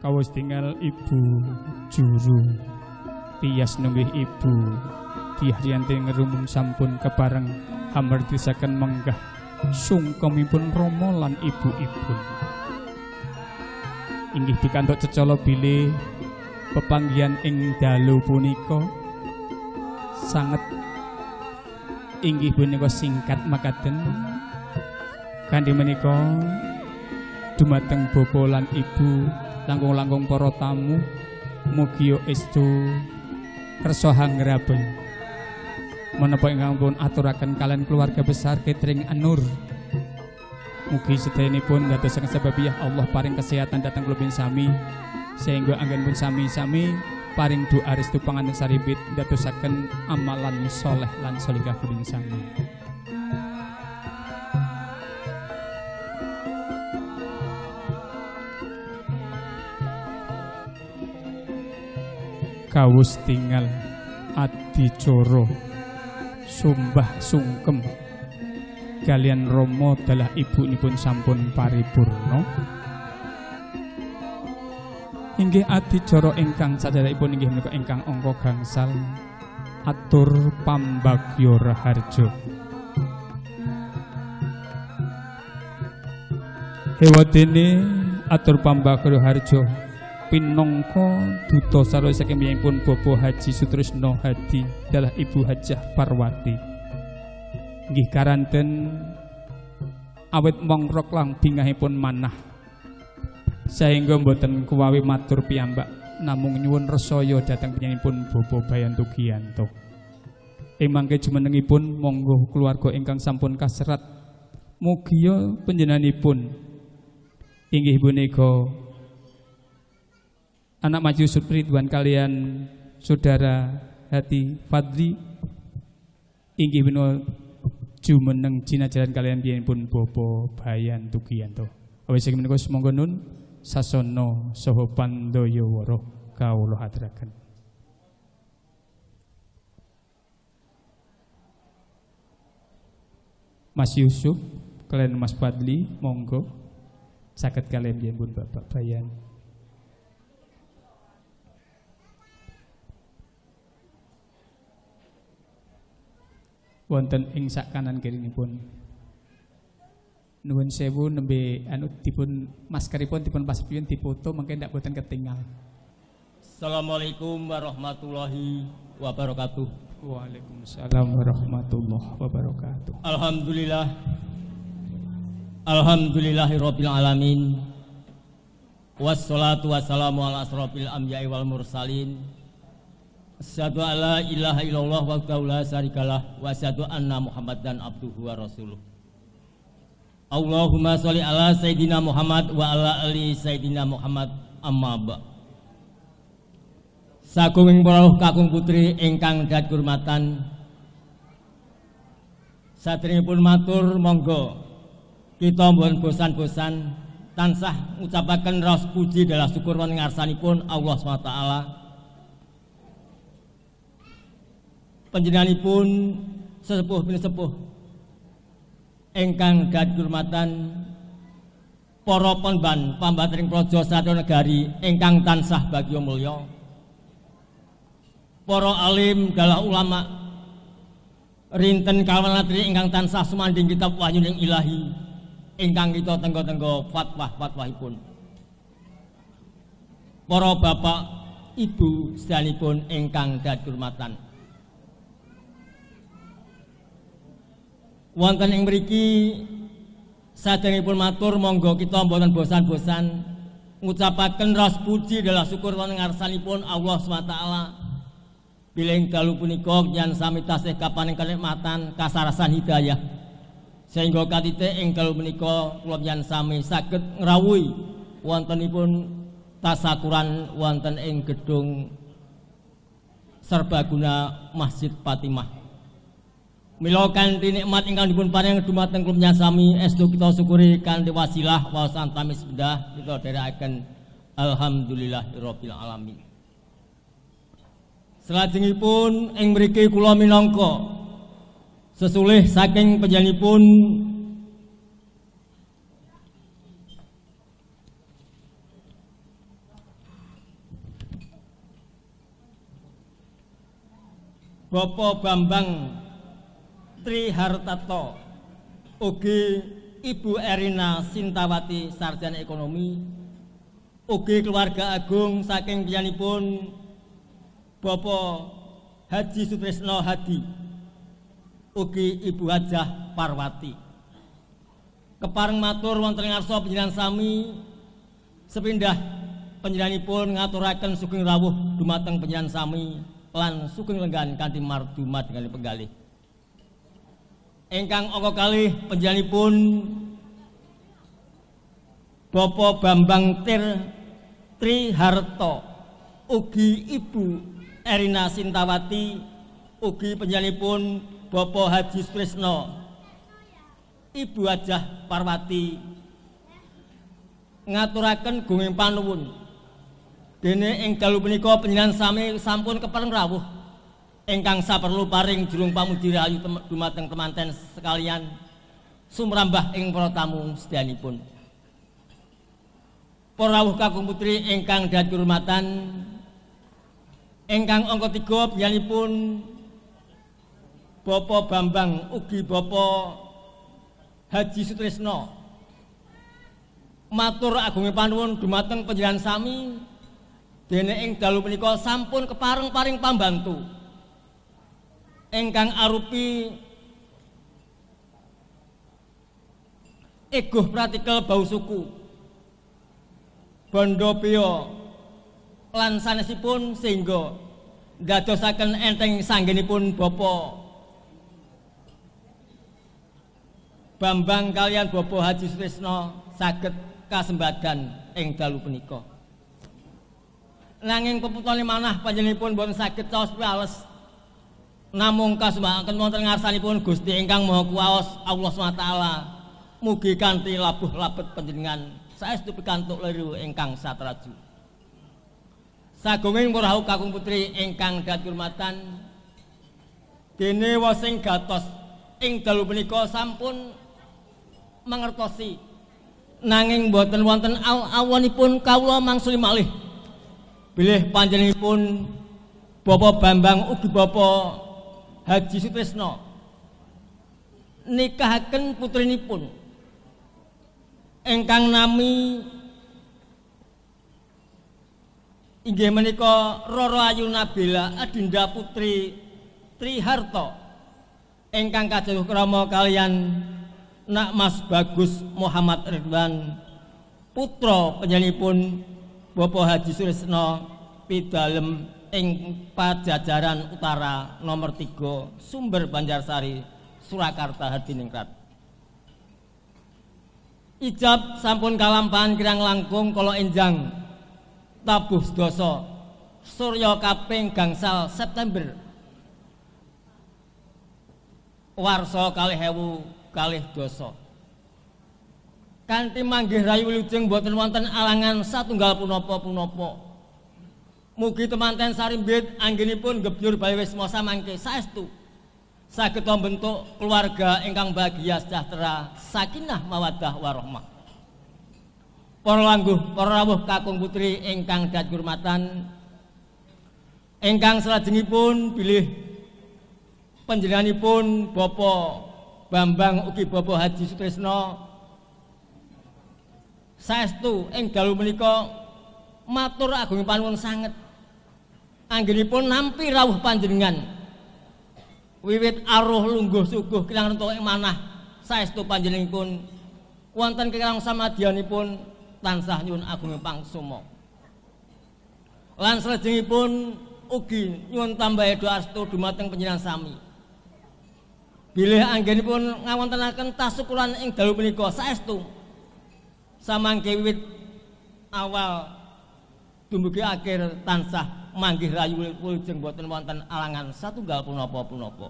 Kawus tinggal Ibu Juru Tias nunggih Ibu Diahyanti ngerumum sampun kepareng amartisaken menggah sungkemipun Rama lan ibu-ibu. Inggih pikantuk cecala bilih pepanggihan ing dalu punika sanget inggih punika singkat makaten kanthi menika dumateng bapa lan ibu langkung-langkung para tamu mugi estu kersa hangrabeng menapa ingkang pun aturaken kalian keluarga besar Catering Anur. Mugi sedayanipun dadosaken sebabiyah Allah paring kesehatan datang kula sami sehingga anggenipun sami-sami paring doa restu panganten saribit dadosaken amalan soleh lan sholihah kula sami. Kawus tinggal adicara sumbah sungkem kalian Rama dalah ibunipun sampun paripurna. Inggih adicara ingkang sadèrèkipun inggih menika ingkang angka gangsal atur pambagya raharja. Hewadene atur pambagya raharja pinangka duta sarwa saking piyambakipun Bapak Haji Sutrisno Hadi dalah Ibu Hajah Parwati. Nggih karanten awit mongrok lang bingahipun manah sehingga mboten kuwawi matur piyambak namung nyuwun resaya dhateng piyambakipun Bapak Bayantu Giyanto. Ing mangke jumenengipun monggo keluarga ingkang sampun kaserat mugia panjenenganipun inggih punika anak maju Ridwan kalian saudara Hati Fadli inggih punika jumeneng jinajaran kalian piyambakipun Bapak Bayantu Giyanto. Awis saking menika semangga nun sasana saha pandayawara kawula aturaken. Mas Yusuf kalian Mas Fadli monggo saged kalian piyambakipun Bapak Bayan. Wonten ing sak kanan kirinipun nuwun sewu nembe anu dipun maskeripun dipun pasipun dipoto mangke ndak boten ketinggal. Assalamualaikum warahmatullahi wabarakatuh. Waalaikumsalam warahmatullahi wabarakatuh. Alhamdulillah. Alhamdulillahirabbil alamin. Wassalatu wassalamu ala asrofil anbiya'i wal mursalin. Asyhadu an la ilaha illallah wahdahu la syarikalah wa asyhadu anna Muhammadan abduhu wa rasuluh. Allahumma sholli ala sayidina Muhammad wa ala ali sayidina Muhammad amma ba. Sagunging para kakung putri ingkang dahat kurmatan sadèrèngipun matur monggo kita mboten bosan-bosan tansah ngucapaken raos puji dalah syukur wonten ngarsanipun Allah SWT. Panjenenganipun sesepuh pinesepuh ingkang dahat kurmatan para pemban pambatring praja Satya Negari ingkang tansah bagya mulya, para alim dalah ulama rinten kawanatri ingkang tansah sumandhing kitab wahyuning ilahi ingkang kita tenggo-tenggo fatwah-fatwahipun, para bapak ibu sedanipun ingkang dahat kurmatan. Wonten ing mriki sadèrèngipun matur monggo kita mboten bosan-bosan ngucapaken raos puji dalah syukur wonten ngarsanipun Allah SWT. Bilih dalu punika yen sami tasih kapaning kenikmatan kasarasan hidayah sehingga katitik ing dalu punika kula yen sami saged ngrawuhi wontenipun tasakuran wonten ing gedung serbaguna Masjid Fatimah. Mila kanthi nikmat ingkang dipun paring dumateng kula sami estu kita syukuri kanthi wasilah waosan tamis bedah kita dherekaken alhamdulillahirabbil alamin. Salajengipun ing mriki kula minangka sesulih saking panjenenganipun Bapak Bambang Trihartato, ugi Ibu Erina Sintawati sarjana ekonomi, ugi keluarga agung saking piyambakipun Bapak Haji Sutrisno Hadi, ugi Ibu Hajah Parwati. Kepareng matur wonten ngarsa panjenengan sami sepindah panjenenganipun ngaturaken sugeng rawuh dumateng panjenengan sami lan sugeng lenggan kanthi mardumat dengan penggalih. Ingkang angka kalih panjenenganipun Bapak Bambang Triharto, ugi Ibu Erina Sintawati, ugi panjenenganipun Bapak Haji Sutrisno, Ibu Hajah Parwati ngaturaken gunging panuwun dene ing dalu punika panjenengan sami sampun kepareng rawuh ingkang saperlu paring jurung pamudi rahayu dumateng temanten sekalian sumrambah ing para tamu sedyanipun. Para rawuh kakung putri ingkang dadi hormatan, ingkang angka 3 panjenenganipun Bapak Bambang ugi Bapak Haji Sutrisno matur agunging panuwun dumateng panjenengan sami dene ing dalu punika sampun kepareng paring pambantu ingkang arupi Eguh Pratikel Bau Suku Bondo Pio lan sanesipun sehingga ndadosaken enteng sanggenipun Bapak Bambang kalian Bapak Haji Sutrisno saged kasembadan ing dalu punika. Nanging peputane manah panjenenganipun boten saged caos piwales namung kasembahken wonten ngarsanipun Gusti ingkang Maha Kuwaos Allah SWT. Mugi kanthi labuh labet panjenengan saestu pikantuk leru ingkang satraju. Sagunging para rawuh kakung putri ingkang dadi hormatan, dene wosing gatos ing dalu punika sampun mangertosi nanging boten wonten awonipun kawula mangsuli malih bilih panjenenganipun Bapak Bambang ugi Bapak Haji Sutrisno nikahaken putrinipun ingkang nami inggih menika Roro Ayu Nabila Adinda Putri Triharto ingkang kajaluh krama kalian Nak Mas Bagus Muhammad Ridwan putra panjenenganipun Bapak Haji Sutrisno pidalem ing Pajajaran Utara nomor 3 Sumber Banjarsari Surakarta Hadiningrat. Ijab sampun kalampahan kirang langkung kala enjang tabuh sedasa Surya kaping gangsal September warsa 2020 kanthi manggih rayu wilujeng boten wonten alangan satunggal punapa-punapa. Mugi temanten sarimbit anggenipun gebyur baewis mosa mangke saestu saged mbentuk keluarga ingkang bahagia sejahtera sakinah mawaddah warahmah. Para langguh para rawuh kakung putri ingkang dadi hormatan, ingkang salajengipun bilih panjenenganipun Bapak Bambang ugi Bapak Haji Sutrisno saestu ing dalu menika matur agunging panuwun sanget anggenipun nampi rawuh panjenengan wiwit aruh lungguh suguh kirang rentuk ing manah saestu panjenenganipun wonten kirang samadyanipun tansah nyuwun agunging pangsuma lan salajengipun ugi nyuwun tambahe doa restu dumateng panjenengan sami bilih anggenipun ngawontenaken tasukuran ing dalu punika saestu samangke wiwit awal dumugi akhir tansah manggih rayu wilujeng boten wonten alangan satunggal punapa-punapa.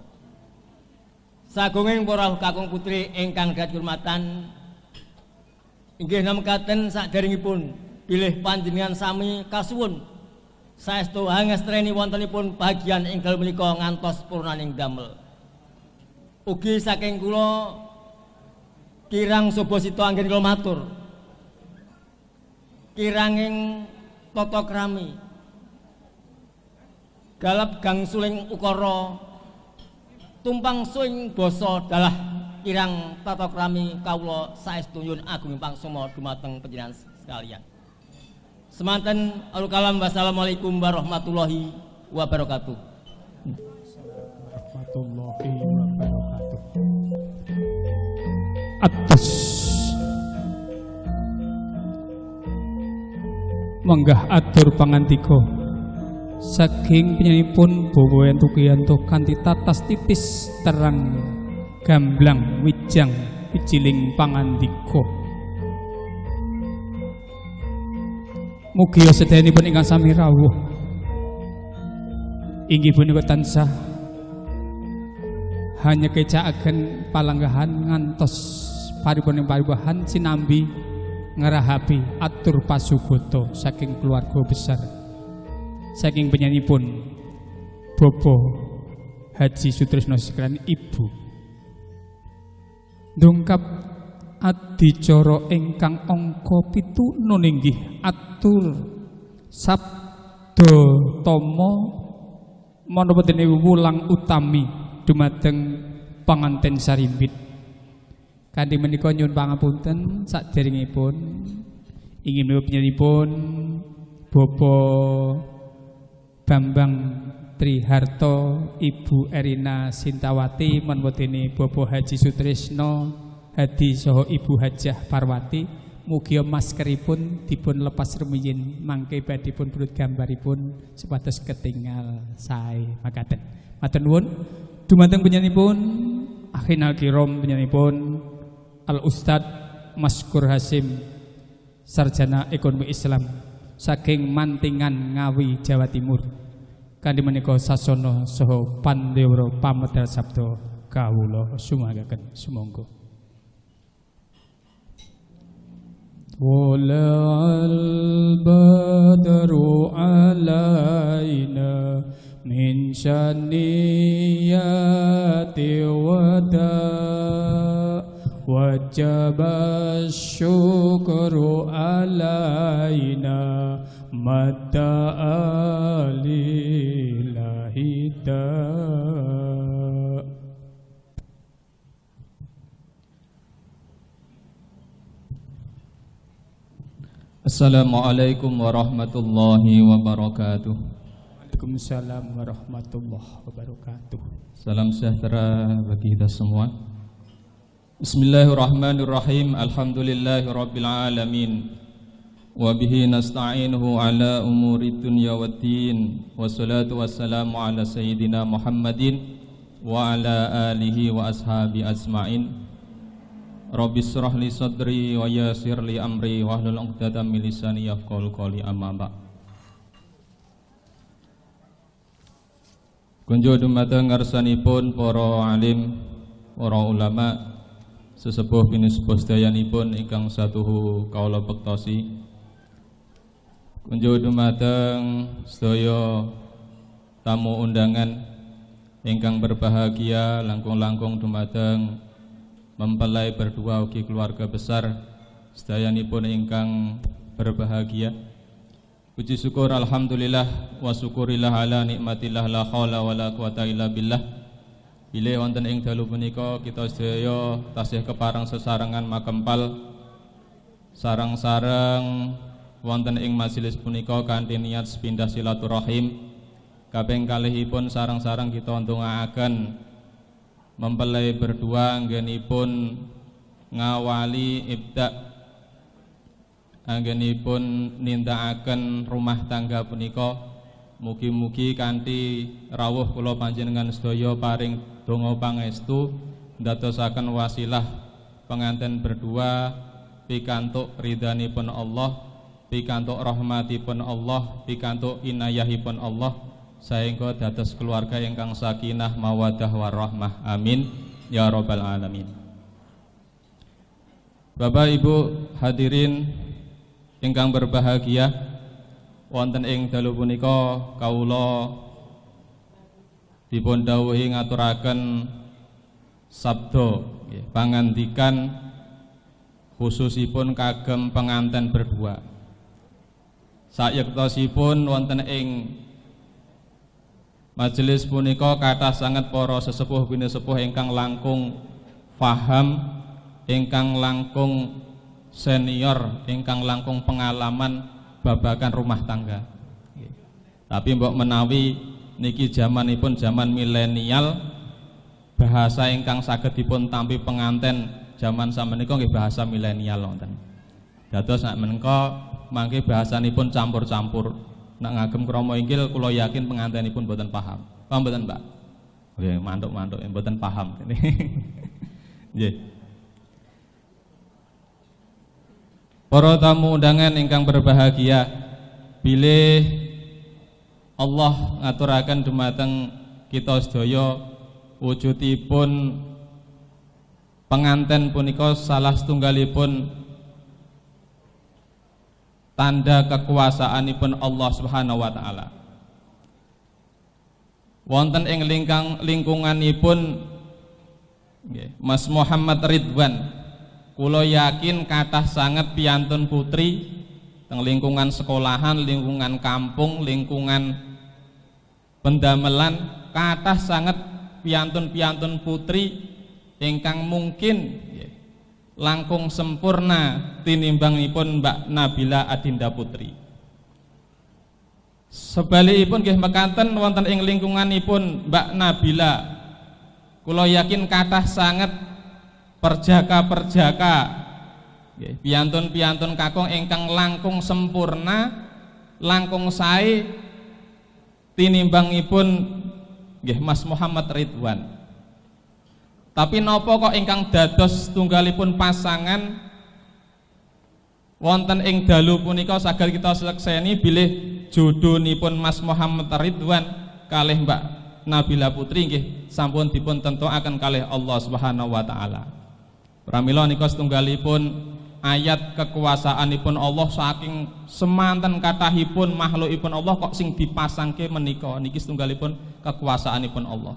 Sagunging para kakung putri ingkang dadi hormatan, inggih namekaken sakderengipun bilih panjenengan sami kasuwun saestu hangestreni wontenipun bahagian ing dalu menika ngantos purnaning damel. Ugi saking kula kirang Subasita anggen kula matur kiranging tata krami galap gang suling ukara tumpang suing basa dalah irang tata krami kawula saestu nyuwun agunging pangsama dumateng panjenengan sekalian. Semanten alul kalam wassalamualaikum warahmatullahi wabarakatuh. Warahmatullahi wabarakatuh. Atas menggah atur pangantiko saking penyanipun Bowo Entukiyanto kanthi tatas titis terang gamblang wijang pijiling pangandika. Mugi sedayanipun ingkang sami rawuh inggih punika tansah hanya kecakaken palanggahan ngantos paripun sinambi ngerahapi atur pasugoto saking keluarga besar saking penyanipun Bapak Haji Sutrisno sekalian Ibu ndungkap adicara ingkang angka 7 nuninggih atur sabda tama menapa dene wulang utami dumateng panganten sarimbit. Kanthi menika nyuwun pangapunten saderengipun inggih menika penyanipun Bapak Bambang Triharto, Ibu Erina Sintawati, menapa dene Bapak Haji Sutrisno Hadi saha Ibu Hajah Parwati, mugi maskeripun dipun lepas rumiyin mangke badhe pun perut gambaripun supados ketingal sae makaten. Matur nuwun dumateng penyanipun akhinal kiram penyanipun Al Ustad Maskur Hasim Sarjana Ekonomi Islam saking Mantingan Ngawi Jawa Timur. Kanthi menika sasana saha pandewara pamedhar sabda kawula sumanggaken sumangga. Wala'al badru alaina min syanniyati wada wajaba syukru alaina mata alilahida. Assalamualaikum warahmatullahi wabarakatuh. Waalaikumsalam warahmatullahi wabarakatuh. Salam sejahtera bagi kita semua. Bismillahirrahmanirrahim. Alhamdulillahirabbil alamin. Wa bihi nasta'inuhu ala umuri dunya waddin. Wassalatu wassalamu ala sayyidina Muhammadin wa ala alihi wa ashabi ajmain. Rabbi shrah li sadri wa yassir li amri wahlul 'uqdatam min lisani yafqahu qawli amma ba'd. Kunjo dumateng ngarsanipun para alim, para ulama, sesepuh pinusepuh sedayanipun ingkang satuhu kawula bektosi. Kunjo dumateng sedaya tamu undangan ingkang berbahagia, langkung-langkung dumateng mempelai berdua ugi keluarga besar sedayanipun ingkang berbahagia. Puji syukur alhamdulillah wa syukurillah ala nikmatillah la haula wala quwata illa billah. Bilih wonten ing dalu punika kita sedaya tasih kepareng sesarengan makempal sareng-sareng wonten ing majelis punika kanthi niat sepindah silaturahim. Kaping kalihipun sareng-sareng kita ndongaaken mempelai berdua anggenipun ngawali ibda, anggenipun nindakaken rumah tangga punika. Mugi-mugi kanthi rawuh kula panjenengan sedaya paring donga pangestu ndadosaken wasilah pengantin berdua pikantuk ridhanipun Allah, pikantuk rahmatipun Allah, pikantuk inayahipun Allah, sehingga dados keluarga ingkang sakinah mawaddah warahmah. Amin ya rabbal alamin. Bapak Ibu hadirin ingkang berbahagia, wonten ing dalu punika kawula dipun dawuhi ngaturaken sabda pangandikan khususipun kagem penganten berdua. Sayektosipun wonten ing Majelis punika kathah sanget para sesepuh bini sepuh ingkang langkung faham, ingkang langkung senior, ingkang langkung pengalaman babagan rumah tangga. Tapi mbok menawi niki zamanipun zaman milenial, bahasa ingkang saged dipun tampi penganten zaman samenika nggih bahasa milenial wonten. Dados nek menika mangke bahasanipun campur-campur. Nek ngagem krama inggil kula yakin pengantenipun boten paham. Paham boten, Pak? Nggih, mantuk-mantuk boten paham. Nggih. Para tamu undangan ingkang berbahagia, bilih Allah ngaturaken dumateng kita sedaya wujudipun penganten punika salah setunggalipun tanda kekuasaanipun Allah Subhanahu wa taala. Wonten ing lingkunganipun Mas Muhammad Ridwan, kula yakin kathah sanget piyantun putri teng lingkungan sekolahan, lingkungan kampung, lingkungan pendamelan, kathah sanget piyantun-piyantun putri ingkang mungkin langkung sempurna tinimbangipun Mbak Nabila Adinda Putri. Sebalikipun nggih mekaten wonten ing lingkunganipun Mbak Nabila, kula yakin kathah sanget perjaka-perjaka nggih, piyantun-piyantun kakung ingkang langkung sempurna, langkung sae tinimbangipun nggih Mas Muhammad Ridwan. Tapi napa kok ingkang dados tunggalipun pasangan wonten ing dalu punika saged kita selekseni bilih jodhonipun Mas Muhammad Ridwan kalih Mbak Nabila Putri nggih sampun dipun tentuaken kalih Allah Subhanahu wa taala. Pramila nika setunggalipun ayat kekuasaanipun Allah saking semanten kathahipun makhlukipun Allah kok sing dipasangke menika niki setunggalipun kekuasaanipun Allah.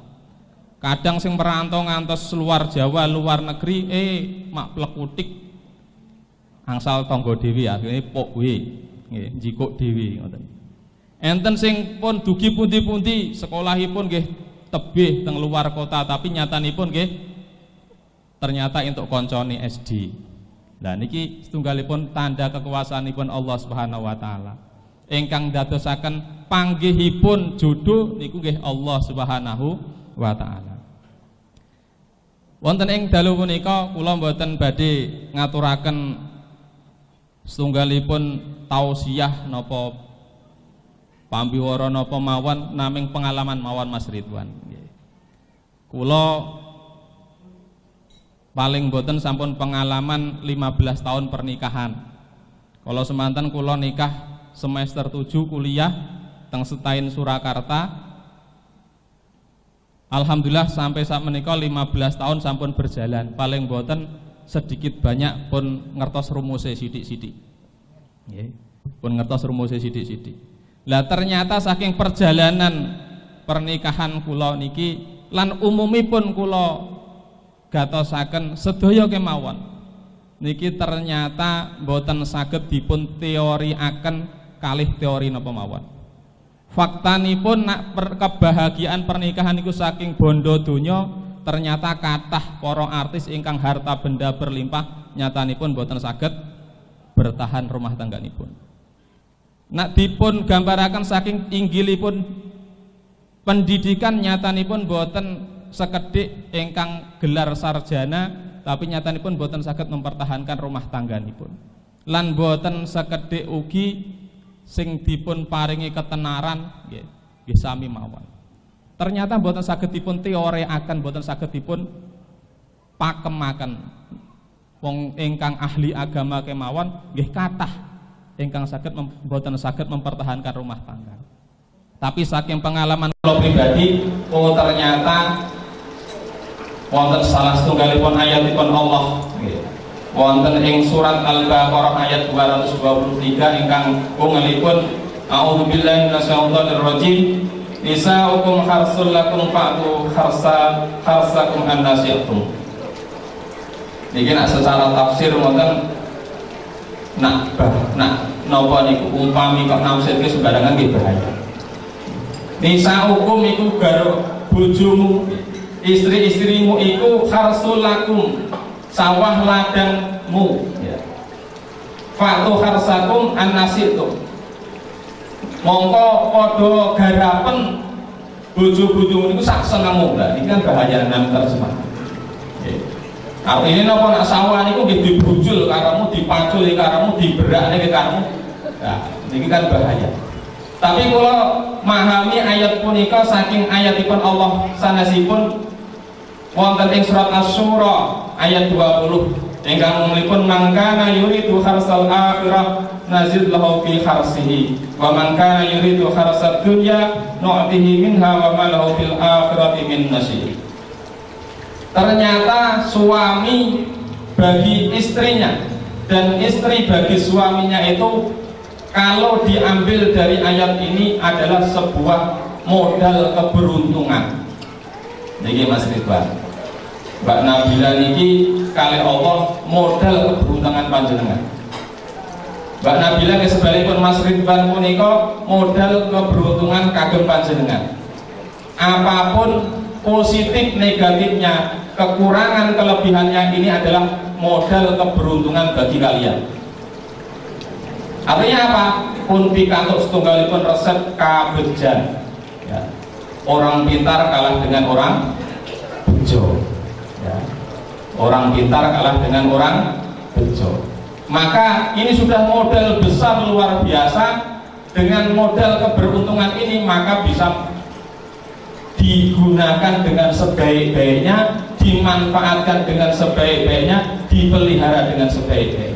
Kadang sing merantau ngantos luar Jawa, luar negeri, mak plekutik angsal tangga dhewe akhirnya pok we, nggih, njikuk dhewe ngoten. Enten sing pun dugi pundi-pundi sekolahipun nggih tebih teng luar kota, tapi nyatanipun nggih ternyata entuk koncone SD. Lah niki setunggalipun tanda kekuasaanipun Allah Subhanahu wa taala. Ingkang dadosaken panggihipun jodoh niku nggih Allah Subhanahu wa ta'ala. Wonten ing dalu punika kula mboten badhe ngaturaken setunggalipun tausiah napa pambiwara napa mawon naming pengalaman mawon Mas Ridwan. Kula paling mboten sampun pengalaman 15 tahun pernikahan. Kalau semanten kula nikah semester 7 kuliah teng Setain Surakarta. Alhamdulillah sampai saat menika 15 tahun sampun berjalan. Paling boten sedikit banyak pun ngertos rumuse sithik-sithik. Nggih. Pun ngertos rumuse sithik-sithik. Lah ternyata saking perjalanan pernikahan kula niki lan umumipun kula gatosaken sedaya kemawon. Niki ternyata boten saged dipun teoriaken kalih teori napa mawon. Faktanipun nak kebahagiaan pernikahan niku saking bondo donya ternyata kathah para artis ingkang harta benda berlimpah nyatanipun boten saged bertahan rumah tangganipun. Nak dipun gambaraken saking inggilipun pendidikan nyatanipun boten sekedhik ingkang gelar sarjana tapi nyatanipun boten saged mempertahankan rumah tangganipun. Lan boten sekedhik ugi sing dipun paringi ketenaran nggih sami mawon. Ternyata boten saged dipun teoriaken, boten saged dipun pakemaken. Wong ingkang ahli agama kemawon nggih kathah ingkang saged boten saged mempertahankan rumah tangga. Tapi saking pengalaman kula pribadi, ternyata wonten salah setunggalipun ayatipun Allah nggih. Wonten ing surat Al-Baqarah ayat 223 ingkang ungelipun a'udzubillahi minasyaitonir rajim nisa'ukum harsul lakum fa'tu harsakum annasi'tum. Niki nak secara tafsir wonten nak napa niku umpami kok nafsirke sembarangan nggih bahaya. Nisaukum iku garo bojomu, istri-istrimu iku harsul lakum, sawah ladangmu ya. Fatu harsakum an-nasitum, mongko podo garapen bojo-bojomu niku sak senengmu. Lah iki kan bahaya nang terjemah. Artinya napa nak sawah niku nggih dibujul karamu, dipaculi karamu, diberakne ke karamu. Nah, ini kan bahaya. Tapi kalau memahami ayat punika saking ayatipun Allah sanesipun wonten ing surat Asy-Syura ayat 20 ingkang mulipun mangkana yuridu harsal akhirah nazid lahu fi harsihi wa man kana yuridu harsad dunya nu'tihi minha wa ma lahu fil akhirati min nasib. Ternyata suami bagi istrinya dan istri bagi suaminya itu kalau diambil dari ayat ini adalah sebuah modal keberuntungan. Niki Mas Ridwan, Mbak Nabila niki kali Allah modal keberuntungan panjenengan. Mbak Nabila sebalikpun Mas Ridwan punika modal keberuntungan kagem panjenengan. Apapun positif negatifnya, kekurangan kelebihannya, ini adalah modal keberuntungan bagi kalian. Artinya apa? Pun pikantuk setunggalipun resep kabejan ya. Orang pintar kalah dengan orang bejo ya. Orang pintar kalah dengan orang bejo. Maka ini sudah modal besar luar biasa. Dengan modal keberuntungan ini maka bisa digunakan dengan sebaik-baiknya, dimanfaatkan dengan sebaik-baiknya, dipelihara dengan sebaik-baiknya.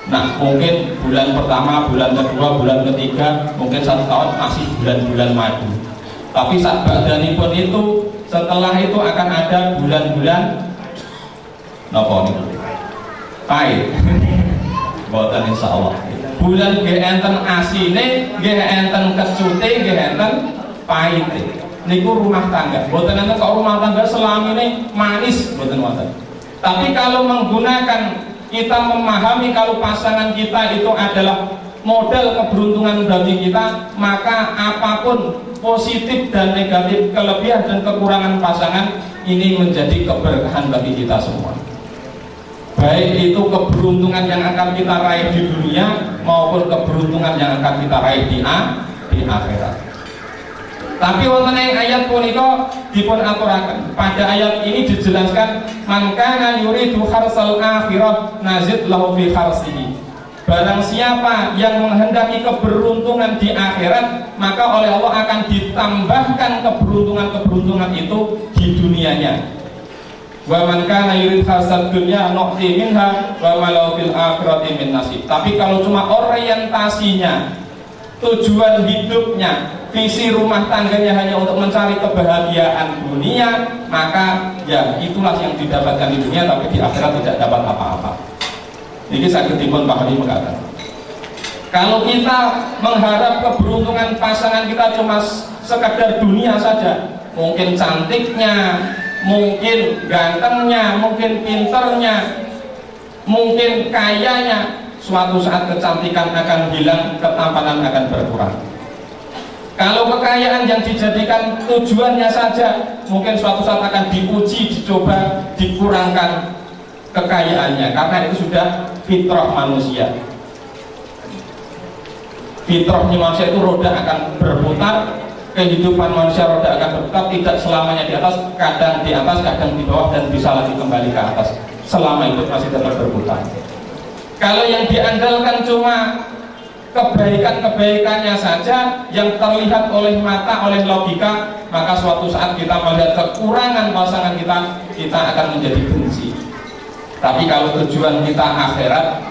Nah, mungkin bulan pertama, bulan kedua, bulan ketiga, mungkin 1 tahun masih bulan-bulan madu. Tapi saat badanipun itu, setelah itu akan ada bulan-bulan nopo nih, pahit. Boten insyaallah. Bulan nggih enten asine, nggih enten kecute, nggih enten pahite. Niku rumah tangga. Boten enten kok rumah tangga selamine manis, boten wonten. Tapi kalau menggunakan, kita memahami kalau pasangan kita itu adalah modal keberuntungan bagi kita, maka apapun positif dan negatif, kelebihan dan kekurangan pasangan ini menjadi keberkahan bagi kita semua. Baik itu keberuntungan yang akan kita raih di dunia maupun keberuntungan yang akan kita raih di akhirat. Tapi wonten ing ayat punika dipun aturaken. Pada ayat ini dijelaskan man kana yuridu harsal akhirah nazid lahu fi harsihi. Barang siapa yang menghendaki keberuntungan di akhirat, maka oleh Allah akan ditambahkan keberuntungan-keberuntungan itu di dunianya. Wa man kana yurid harsad dunya nu'ti minha wa ma lahu fil akhirati min nasib. Tapi kalau cuma orientasinya, tujuan hidupnya, visi rumah tangganya hanya untuk mencari kebahagiaan dunia, maka ya itulah yang didapatkan di dunia, tapi di akhirat tidak dapat apa-apa. Ini saya dipun pahami mengatakan, kalau kita mengharap keberuntungan pasangan kita cuma sekedar dunia saja, mungkin cantiknya, mungkin gantengnya, mungkin pinternya, mungkin kayanya, suatu saat kecantikan akan hilang, ketampanan akan berkurang. Kalau kekayaan yang dijadikan tujuannya saja, mungkin suatu saat akan diuji, dicoba, dikurangkan kekayaannya, karena itu sudah fitrah manusia. Fitrahnya manusia itu roda akan berputar, kehidupan manusia roda akan berputar, tidak selamanya di atas, kadang di atas, kadang di bawah, dan bisa lagi kembali ke atas. Selama itu masih tetap berputar. Kalau yang diandalkan cuma kebaikan-kebaikannya saja yang terlihat oleh mata, oleh logika, maka suatu saat kita melihat kekurangan pasangan kita, kita akan menjadi benci. Tapi kalau tujuan kita akhirat,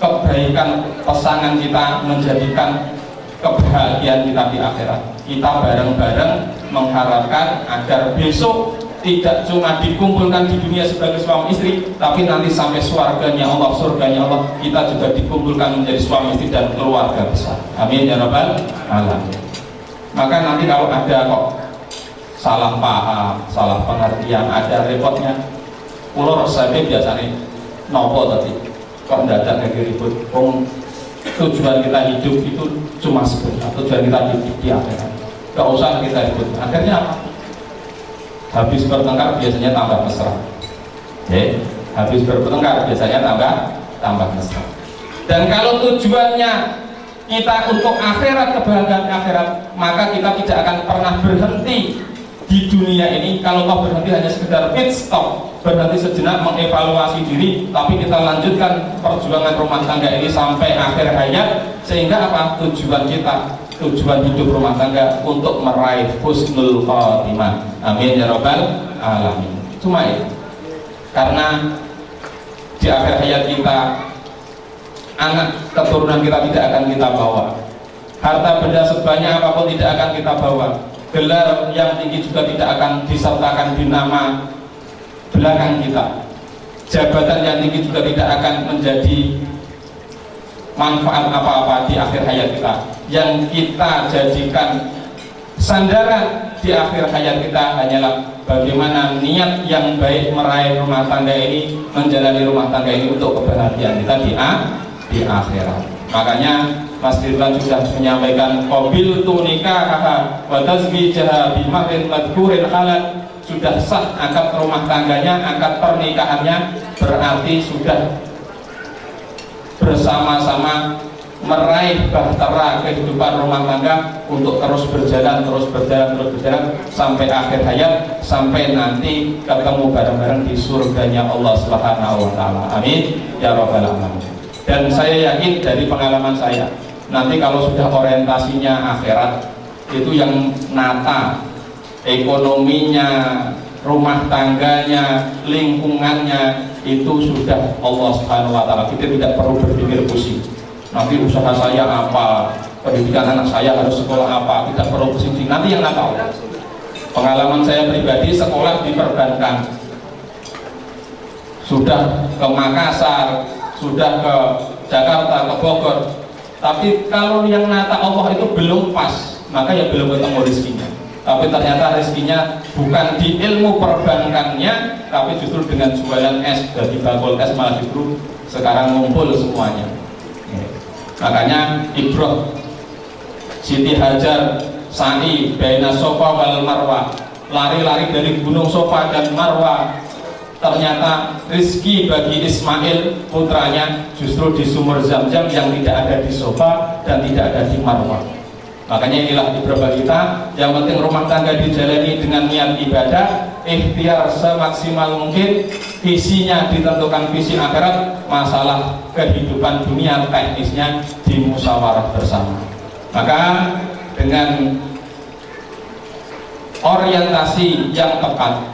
kebaikan pasangan kita menjadikan kebahagiaan kita di akhirat. Kita bareng-bareng mengharapkan agar besok tidak cuma dikumpulkan di dunia sebagai suami istri, tapi nanti sampai surganya Allah, kita juga dikumpulkan menjadi suami istri dan keluarga besar. Amin ya rabbal alamin. Maka nanti kalau ada kok salah paham, salah pengertian, ada repotnya, ulo resepnya biasanya nopo tadi kok mendadak kayak ribut. Tujuan kita hidup itu cuma sebentar, tujuan kita hidup di akhirat. gak usah kita ribut. Akhirnya apa? Habis bertengkar biasanya tambah mesra. Habis bertengkar biasanya tambah mesra. Dan kalau tujuannya kita untuk akhirat, kebahagiaan akhirat, maka kita tidak akan pernah berhenti di dunia ini. Kalau toh berhenti hanya sekedar pit stop, berhenti sejenak mengevaluasi diri, tapi kita lanjutkan perjuangan rumah tangga ini sampai akhir hayat. Sehingga apa? Tujuan kita, tujuan hidup rumah tangga untuk meraih husnul khotimah. Amin ya rabbal alamin. Cuma itu, karena di akhir hayat kita, anak keturunan kita tidak akan kita bawa, harta benda sebanyak apapun tidak akan kita bawa, gelar yang tinggi juga tidak akan disertakan di nama belakang kita, jabatan yang tinggi juga tidak akan menjadi manfaat apa-apa di akhir hayat kita. Yang kita jadikan sandaran di akhir hayat kita hanyalah bagaimana niat yang baik meraih rumah tangga ini, menjalani rumah tangga ini untuk kebahagiaan kita di akhirat. Makanya Mas Ridwan sudah menyampaikan qabil tu nikahaha wa tazwijaha bi mahrin madhkurin halal. Sudah sah akad rumah tangganya, akad pernikahannya, berarti sudah bersama-sama meraih bahtera kehidupan rumah tangga untuk terus berjalan sampai akhir hayat, sampai nanti ketemu bareng-bareng di surganya Allah Subhanahu wa taala. Amin ya rabbal alamin. Dan saya yakin dari pengalaman saya, nanti kalau sudah orientasinya akhirat, itu yang nata ekonominya, rumah tangganya, lingkungannya, itu sudah Allah Subhanahu wa taala. Kita tidak perlu berpikir pusing. Nanti usaha saya apa, pendidikan anak saya harus sekolah apa, tidak perlu pusing. Nanti yang nata Allah. Pengalaman saya pribadi, sekolah di perbankan, sudah ke Makassar, sudah ke Jakarta, ke Bogor, tapi kalau yang nata Allah itu belum pas, maka ya belum ketemu rezekinya. Tapi ternyata rezekinya bukan di ilmu perbankannya, tapi justru dengan jualan es, dari bakul es malah justru sekarang ngumpul semuanya. Makanya Ibroh Siti Hajar Sa'i baina Sofa wal Marwah, lari-lari dari gunung Sofa dan Marwah. Ternyata rizki bagi Ismail putranya justru di sumur Zam-Zam yang tidak ada di Sofa dan tidak ada di Marwah. Makanya inilah Ibroh kita, yang penting rumah tangga dijalani dengan niat ibadah, ikhtiar semaksimal mungkin, visinya ditentukan visi akhirat, masalah kehidupan dunia teknisnya dimusyawarah bersama. Maka dengan orientasi yang tepat,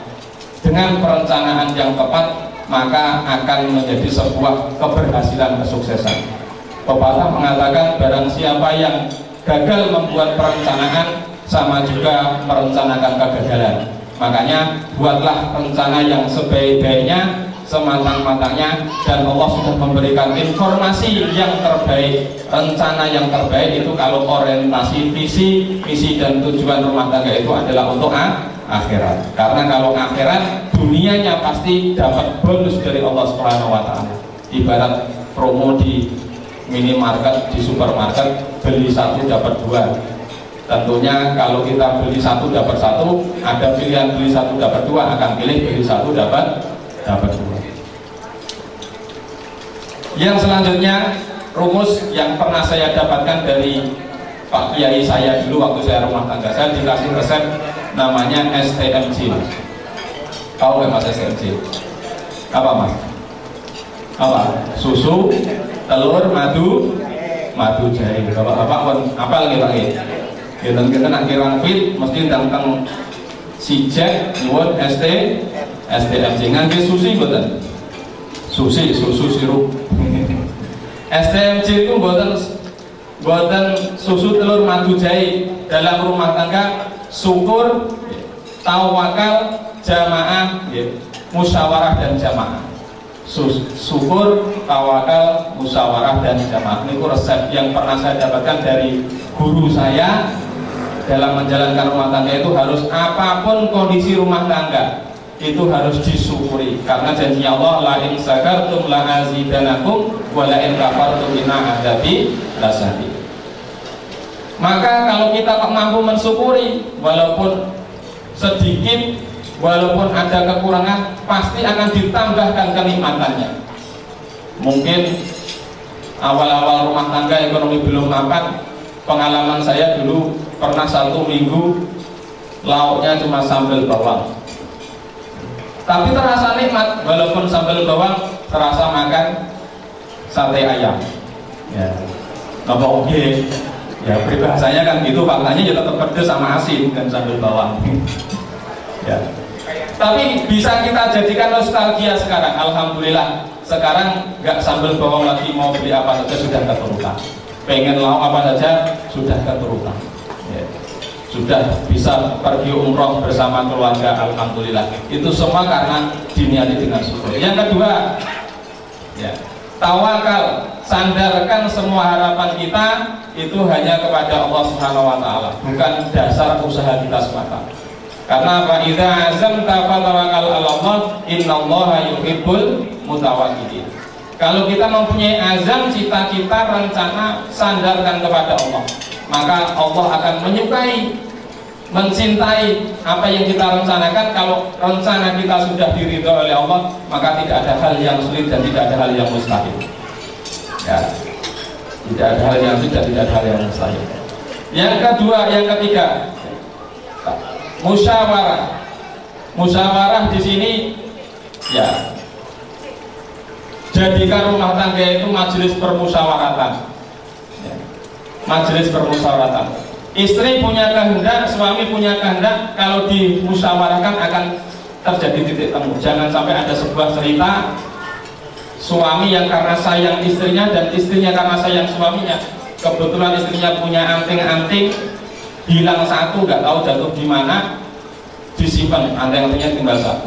dengan perencanaan yang tepat, maka akan menjadi sebuah keberhasilan, kesuksesan. Pepatah mengatakan barang siapa yang gagal membuat perencanaan sama juga merencanakan kegagalan. Makanya buatlah rencana yang sebaik-baiknya, sematang-matangnya, dan Allah sudah memberikan informasi yang terbaik. Rencana yang terbaik itu kalau orientasi visi dan tujuan rumah tangga itu adalah untuk akhirat. Karena kalau akhirat, dunianya pasti dapat bonus dari Allah Subhanahu wa taala. Ibarat promo di minimarket, di supermarket, beli satu dapat dua. Tentunya kalau kita beli satu dapat satu, ada pilihan beli satu dapat dua, akan pilih beli satu dapat dua. Yang selanjutnya, rumus yang pernah saya dapatkan dari Pak Kiai saya dulu waktu saya rumah tangga. Saya dikasih resep namanya STMJ. Tahu nggak Mas STMJ? Apa Mas? Apa? Susu, telur, madu jahe. Bapak-bapak pun apal nggih Pak? Kita nak kirang fit mesti tentang si Jack nyuwun STMJ ngangge susi mboten? Susu sirup. STMJ itu mboten susu, telur, madu jahe. Dalam rumah tangga syukur, tawakal, jamaah, musyawarah dan jamaah. Syukur, tawakal, musyawarah dan jamaah. Ini resep yang pernah saya dapatkan dari guru saya. Dalam menjalankan rumah tangga itu harus apapun kondisi rumah tangga itu harus disyukuri, karena janji Allah la in syakartum la azidanakum wa la in kafartum inna adzabi lasyadid. Maka kalau kita mampu mensyukuri, walaupun sedikit, walaupun ada kekurangan, pasti akan ditambahkan kenikmatannya. Mungkin awal-awal rumah tangga ekonomi belum mapan, pengalaman saya dulu pernah 1 minggu lauknya cuma sambal bawang, tapi terasa nikmat. Walaupun sambal bawang, terasa makan sate ayam. Ya, nopo oke. Ya, peribahasanya kan gitu, faktanya ya tetap pedes sama asin dan sambal bawang. Ya. Tapi bisa kita jadikan nostalgia sekarang. Alhamdulillah, sekarang nggak sambal bawang lagi, mau beli apa saja sudah keturutan. Pengen lauk apa saja sudah keturutan. Ya. Sudah bisa pergi umroh bersama keluarga, alhamdulillah. Itu semua karena diniati dengan syukur. Yang kedua, ya, tawakal, sandarkan semua harapan kita itu hanya kepada Allah Subhanahu wa taala, bukan dasar usaha kita semata. Karena fa idza azamta fatawakkal 'ala Allah, innallaha yuhibbul mutawakkilin. Kalau kita mempunyai azam, cita-cita, rencana, sandarkan kepada Allah, maka Allah akan menyukai, mencintai apa yang kita rencanakan. Kalau rencana kita sudah diridhoi oleh Allah, maka tidak ada hal yang sulit dan tidak ada hal yang mustahil. Ya, tidak ada hal yang sulit dan tidak ada hal yang mustahil. Yang kedua, yang ketiga, musyawarah. Musyawarah di sini, ya, jadikan rumah tangga itu majelis permusyawaratan. Ya, majelis permusyawaratan. Istri punya kehendak, suami punya kehendak, kalau dimusyawarahkan akan terjadi titik temu. Jangan sampai ada sebuah cerita suami yang karena sayang istrinya dan istrinya karena sayang suaminya, kebetulan istrinya punya anting-anting, hilang satu, nggak tahu jatuh di mana, disimpan anting-antingnya tinggal satu.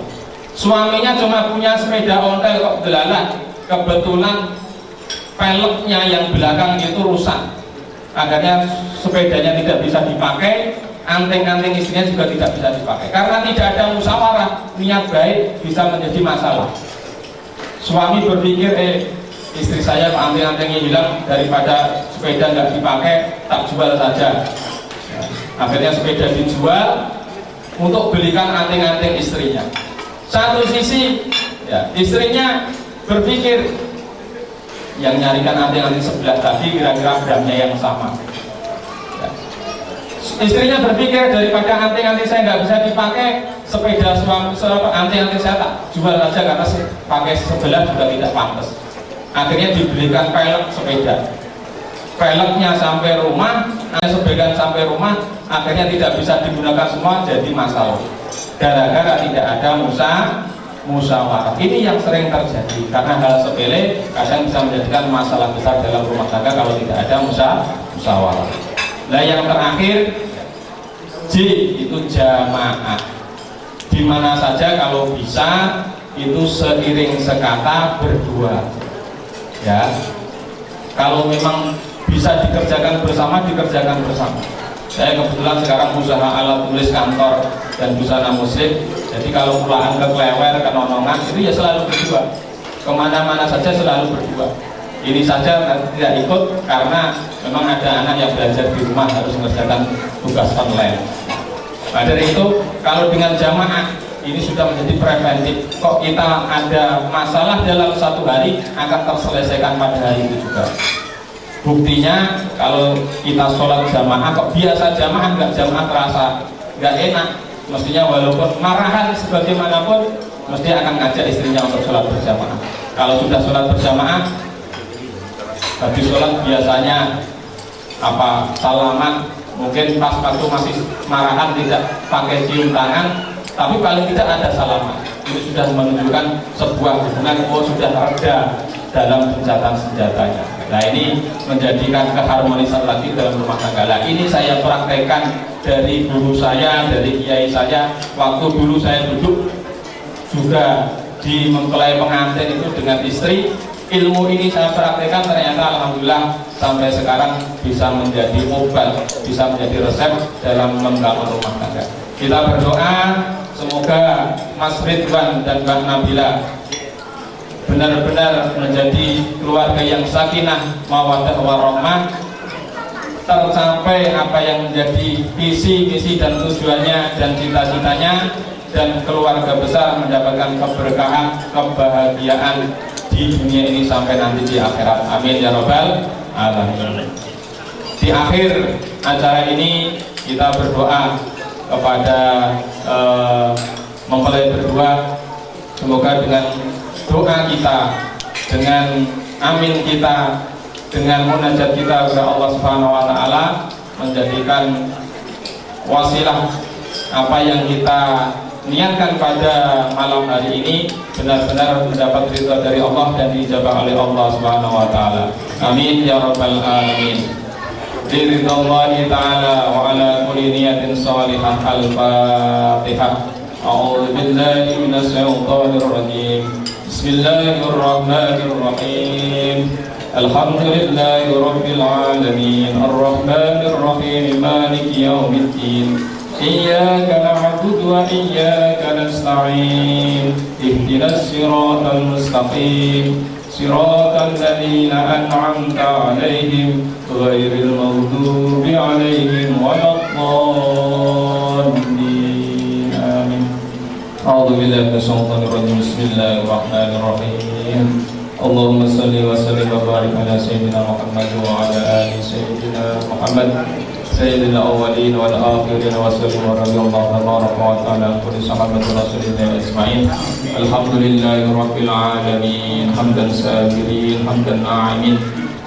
Suaminya cuma punya sepeda ontel kok delalah, kebetulan peleknya yang belakang itu rusak. Akhirnya sepedanya tidak bisa dipakai, anting-anting istrinya juga tidak bisa dipakai. Karena tidak ada musyawarah, niat baik bisa menjadi masalah. Suami berpikir, istri saya anting-antingnya hilang, daripada sepeda nggak dipakai, tak jual saja. Akhirnya sepeda dijual untuk belikan anting-anting istrinya. Satu sisi, ya, istrinya berpikir, yang nyarikan anting-anting sebelah tadi kira-kira gramnya yang sama. Ya. Istrinya berpikir, daripada anting-anting saya nggak bisa dipakai, sepeda suami, anting-anting saya tak jual saja karena pakai sebelah juga tidak pantas. Akhirnya dibelikan pelek sepeda. Peleknya sampai rumah, sepeda sampai rumah, akhirnya tidak bisa digunakan semua, jadi masalah. Gara-gara tidak ada musyawarah. Ini yang sering terjadi, karena hal sepele kadang bisa menjadikan masalah besar dalam rumah tangga kalau tidak ada musyawarah. Nah, yang terakhir, J, itu jamaah. Di mana saja kalau bisa itu seiring sekata berdua. Ya, kalau memang bisa dikerjakan bersama, dikerjakan bersama. Saya kebetulan sekarang usaha alat tulis kantor dan busana muslim. Jadi kalau pulaan ke Klewer, ke Nonongan, itu ya selalu berdua. Kemana-mana saja selalu berdua. Ini saja tidak ikut karena memang ada anak yang belajar di rumah harus mengerjakan tugas online. Nah, dari itu kalau dengan jamaah ini sudah menjadi preventif. Kok kita ada masalah dalam satu hari akan terselesaikan pada hari itu juga. Buktinya kalau kita sholat jamaah, kok biasa jamaah, nggak jamaah terasa nggak enak. Mestinya walaupun marahan sebagaimanapun, mesti akan ngajak istrinya untuk sholat berjamaah. Kalau sudah sholat berjamaah, habis sholat biasanya apa salaman, mungkin pas waktu masih marahan tidak pakai cium tangan, tapi paling tidak ada salaman. Ini sudah menunjukkan sebuah hubungan, sudah reda dalam gencatan senjatanya. Nah, ini menjadikan keharmonisan lagi dalam rumah tangga. Nah, ini saya praktekkan dari guru saya, dari kiai saya. Waktu dulu saya duduk juga di mempelai pengantin itu dengan istri, ilmu ini saya praktekkan, ternyata alhamdulillah sampai sekarang bisa menjadi obat, bisa menjadi resep dalam membangun rumah tangga. Kita berdoa semoga Mas Ridwan dan Mbak Nabila benar-benar menjadi keluarga yang sakinah, mawaddah warahmah, tercapai apa yang menjadi visi, misi dan tujuannya dan cita-citanya, dan keluarga besar mendapatkan keberkahan, kebahagiaan di dunia ini sampai nanti di akhirat. Amin ya rabbal alamin. Di akhir acara ini kita berdoa kepada mempelai berdua, semoga dengan doa kita, dengan amin kita, dengan munajat kita kepada Allah Subhanahu wa taala menjadikan wasilah apa yang kita niatkan pada malam hari ini benar-benar mendapat ridha dari Allah dan dijabah oleh Allah Subhanahu wa taala. Amin ya rabbal alamin. Ridhallahi ta'ala wa ala kulli niyatin salihah. Al-Fatihah. A'udzu billahi minasy syaithanir rajim. Bismillahirrahmanirrahim. Alhamdulillahi rabbil alamin. Arrahmanir rahim. Maliki yaumiddin. Iyyaka na'budu wa iyyaka nasta'in. Ihdinas siratal mustaqim. Siratal ladzina an'amta 'alaihim ghairil maghdubi 'alaihim waladdallin. Amin. A'udzu billahi minasy syaithanir rajim. Bismillahirrahmanirrahim. Allahumma shalli wa sallim wa barik ala sayyidina Muhammad wa ala ali sayyidina Muhammad sayyidil awwalin wal akhirin wa sallim wa radhiyallahu ta'ala an kulli sahabati rasulillah ajma'in. Alhamdulillahi rabbil alamin. Hamdan sabirin, hamdan na'imin,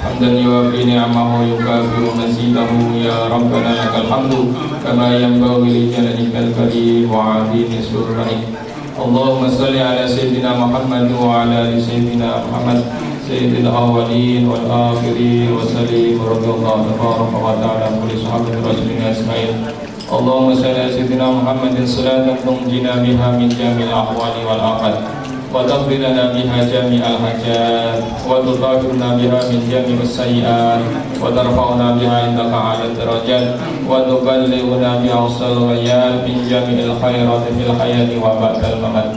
hamdan yuwafi ni'amahu yukafiru mazidahu. Ya rabbana lakal hamdu kama yanbaghi li jalalika al-karim wa 'azimi sultanik. Allahumma salli ala sayyidina Muhammad wa ala ali sayyidina Muhammad sayyidil awwalin wal akhirin wa sallim radhiyallahu ta'ala an kulli sahabati rasulillah ajma'in. Allahumma salli ala sayyidina Muhammadin salatan tunjina biha min jamil ahwali wal afat wa taghfir lana biha jami'al hajat wa tutahhirna biha min jami'is sayyi'at wa tarfa'una biha indaka 'ala darajat wa tuballighuna biha asal ghayat min jami'il khairati fil hayati wa ba'dal mamat.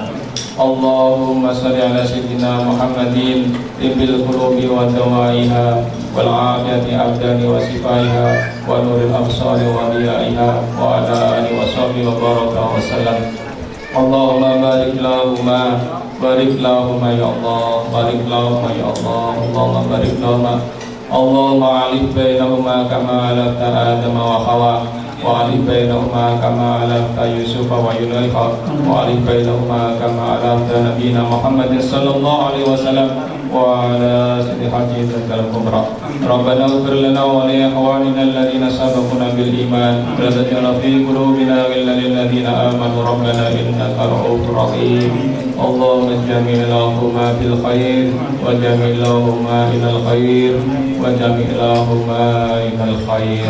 Allahumma salli ala sayyidina Muhammadin tibbil qulubi wa dawaiha wal 'afiyati abdani wa sifaiha wa nuril absari wa riyaiha wa ala alihi wa sahbihi wa baraka wa sallam. Allahumma barik lahuma, barik lahuma ya Allah, barik lahuma ya Allah, Allahumma barik lahuma. Allahumma alif bainahuma kama alafta Adam wa Hawa wa alif bainahuma kama alafta Yusuf wa Yulaiha wa alif bainahuma kama alafta nabiyina Muhammadin sallallahu alaihi wasallam wa ala sidi hajjatil kubra. Rabbana ighfir lana wa li ikhwanina alladhina sabaquna bil iman wa la taj'al fi qulubina ghillan lil ladzina amanu rabbana innaka ra'ufur rahim. Allahumma jamilahuma bil khair wa jamilahuma ilal khair wa jamilahuma ilal khair.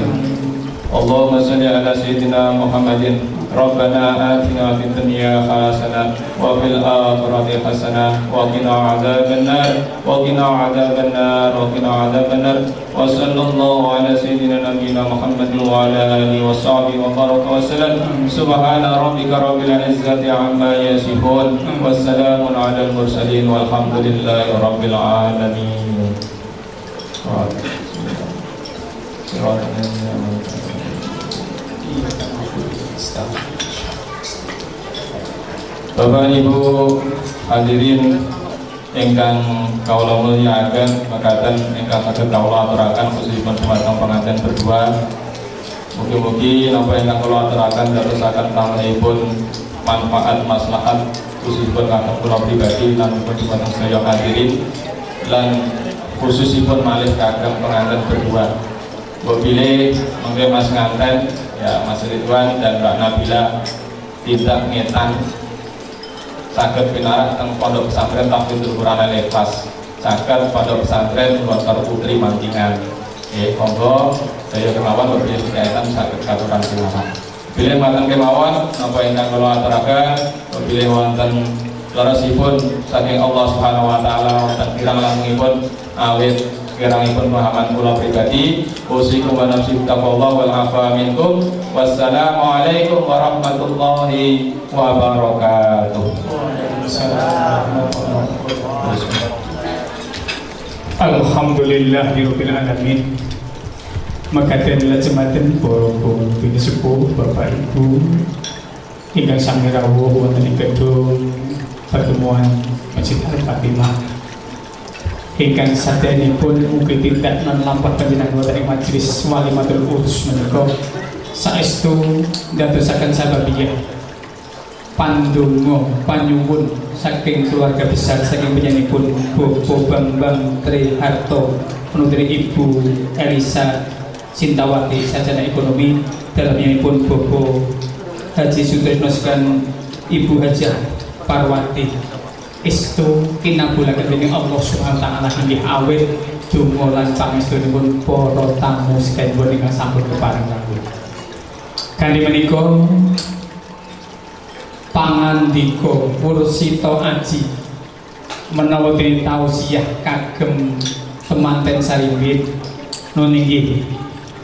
Allahumma salli ala sayyidina Muhammadin. Rabbana atina fid dunya hasanah wa fil akhirati hasanah wa qina adzabannar wa qina adzabannar wa qina adzabannar. Wa sallallahu ala sayyidina nabiyyina Muhammad wa ala alihi wa sahbihi wa baraka wa sallam. Subhana rabbika rabbil izzati amma yasifun wa salamun ala al mursalin walhamdulillahi rabbil alamin. Bapak Ibu hadirin ingkang kawula mulyakaken, mekaten ingkang saged kawula aturaken khususipun dumateng pengantin berdua. Mugi-mugi napa ingkang kawula aturaken dadosaken tamunipun manfaat maslahat khususipun kagem kula pribadi lan dumateng sedaya hadirin lan khususipun malih kagem pengantin berdua. Mbok pilih mengke Mas nganten ya Mas Ridwan dan Mbak Nabila tidak ngetan saged pinarak teng Pondok Pesantren Tahfidzul Quran Al-Ikhlas, saged Pondok Pesantren Dr. Putri Mantingan. Monggo saya kemawon berbeda kaitan saged katuran pinarak. Bilih maten kemawon napa ingkang kula aturaken, bilih wonten leresipun saking Allah Subhanahu wa taala wonten kirang langkungipun awit kirangipun pahaman kula pribadi usikum wa nafsi taqwallah wal afa minkum. Wassalamu alaikum warahmatullahi wabarakatuh. Alhamdulillahirabbil alamin. mekaten lajemaken para bini sepuh Bapak Ibu ingkang sami rawuh wonten ing gedung pertemuan Masjid Al-Fatimah ingkang sadanipun mugi tindak non lampah panjenengan wonten ing majelis walimatul urus menika saestu ndadosaken sababiyah pandonga panyuwun saking keluarga besar saking penyanipun Bapak Bambang Triharto penutri Ibu Elisa Sintawati sarjana ekonomi dalam penyanipun Bapak Haji Sutrisno sekalian Ibu Hajah Parwati estu kinabulaken dening Allah Subhanahu wa taala inggih awet donga lan pangestunipun para tamu sedaya ingkang sampun kepareng rawuh. Kanthi menika pangandika Wursita Aji menawa dene tausiah kagem temanten sarimbit nun inggih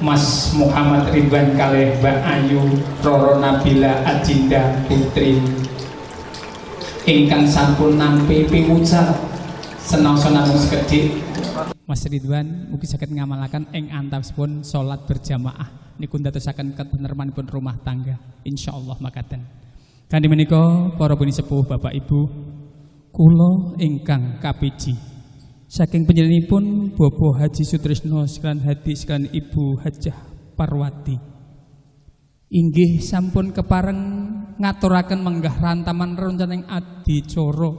Mas Muhammad Ridwan kalih Mbak Ayu Roro Nabila Adinda Putri ingkang sampun nampi piwucal senangsa namung sekedhik. Mas Ridwan mugi saged ngamalaken ing antawipun salat berjamaah niku ndadosaken ketenermanipun rumah tangga insyaallah makaten. Kanthi menika para bini sepuh Bapak Ibu kula ingkang kapiji saking panjenenganipun Bapak Haji Sutrisno sekalian Hadi sekalian Ibu Hajah Parwati inggih sampun kepareng ngaturaken menggah rantaman rencaneng adicara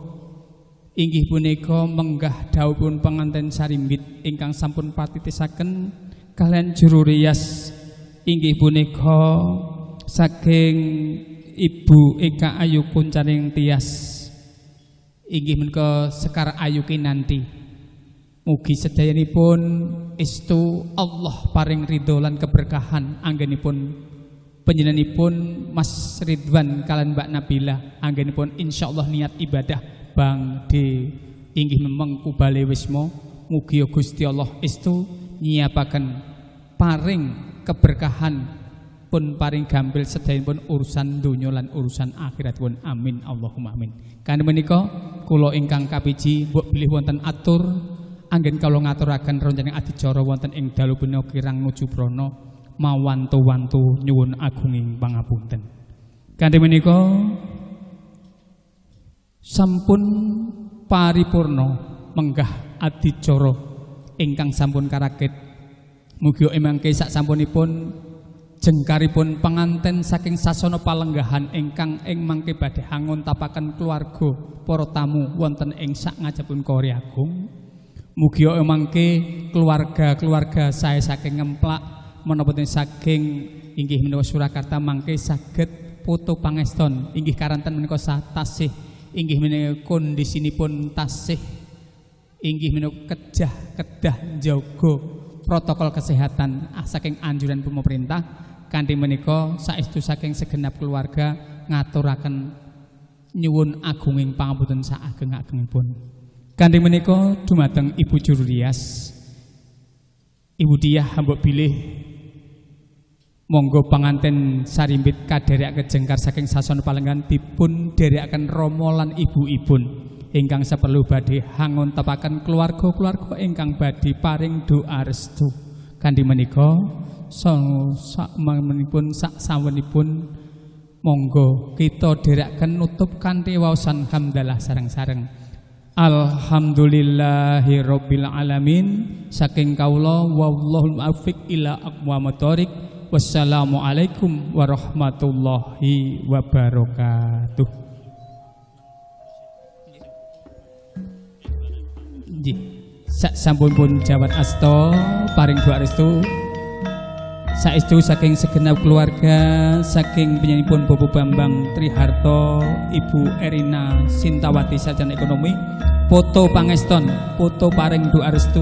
inggih punika menggah dawuhipun penganten sarimbit ingkang sampun patitisaken kalian juru rias inggih punika saking Ibu Eka Ayu Kuncaring Tias inggih menika Sekar Ayu Kinanti mugi sedayanipun estu Allah paring ridho lan keberkahan anggenipun panjenenganipun Mas Ridwan kalian Mbak Nabila anggenipun insyaallah niat ibadah bangde inggih memengku bale wisma mugi Gusti Allah estu nyiapaken paring keberkahan pun paring gampil sedayanipun urusan donya lan urusan akhirat pun amin Allahumma amin. Kanthi menika kula ingkang kapiji mbok bilih wonten atur anggen kula ngaturaken rencaneng adicara wonten ing dalu punika kirang nuju prana mawantu-wantu nyuwun agunging pangapunten. Kanthi menika sampun paripurna menggah adicara ingkang sampun karakit mugi emangke sak sampunipun jengkaripun penganten saking sasana palenggahan ingkang ing mangke badhe hangun tapaken keluarga para tamu wonten ing sak ngajapun Korea Agung mugi mangke keluarga-keluarga sae saking ngemplak menapa saking inggih menawa Surakarta mangke saged foto pangeston inggih karanten menika tasih inggih menika kondisinipun tasih inggih menika kedah njaga protokol kesehatan saking anjuran pemerintah. Kanthi menika saestu saking segenap keluarga ngaturaken nyuwun agunging pangapunten saageng-agengipun. Kanthi menika dumateng Ibu Juru Rias Ibu Diah mbok bilih monggo panganten sarimbit kaderekaken jengkar saking sasana palenggan dipun derekaken rama lan ibu-ibun ingkang saperlu badhe hangun tepaken keluarga-keluarga ingkang badhe paring doa restu. Kanthi menika sakmanipun sak sawenipun monggo kita derekaken nutup kanthi waosan hamdalah sareng-sareng. Alhamdulillahirabbil alamin saking kawula wallahul muwaffiq ila aqwamit thoriq. Wassalamualaikum warahmatullahi wabarakatuh. Nggih, sampun pun jawat asta paring doa restu saestu saking segenap keluarga saking penyanipun Bapak Bambang Triharto Ibu Erina Sintawati sarjana ekonomi foto pangeston foto paring doa restu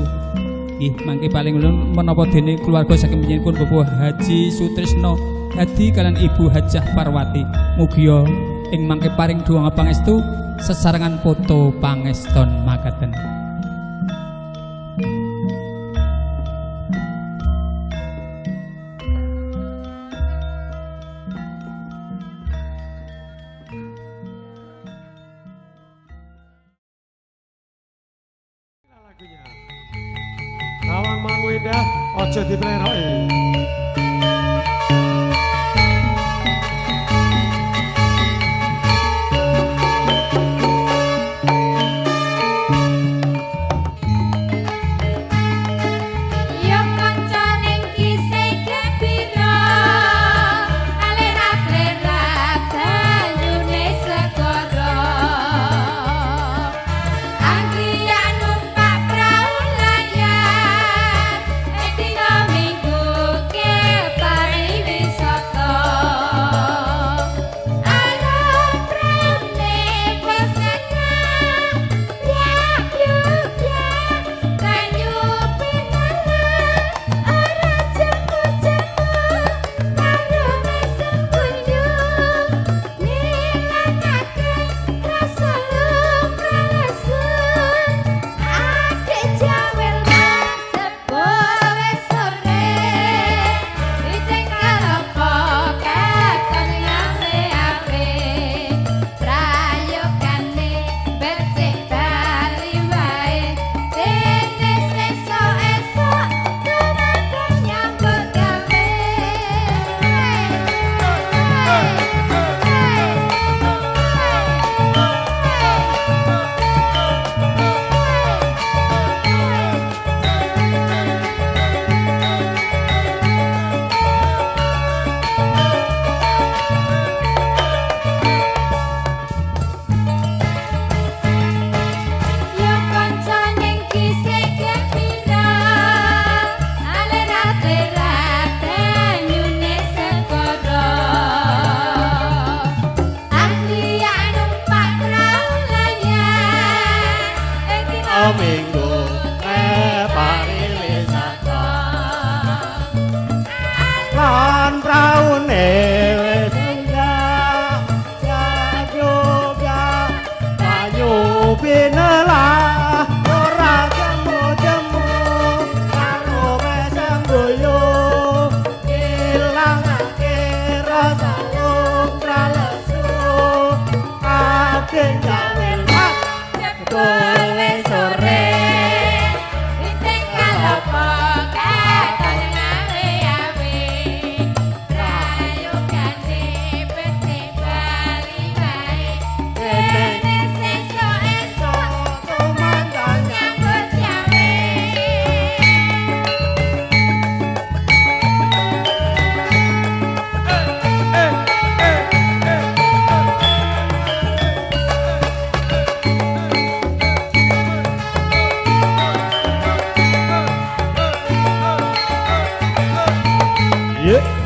nggih mangke paling ulun menapa dene keluarga saking penyanipun Bapak Haji Sutrisno Hadi kalian Ibu Hajah Parwati mugi ing mangke paring doa pangestu sesarengan foto pangeston makaten. Kawan Mangu Indah, ojo dipleroki. Yeah.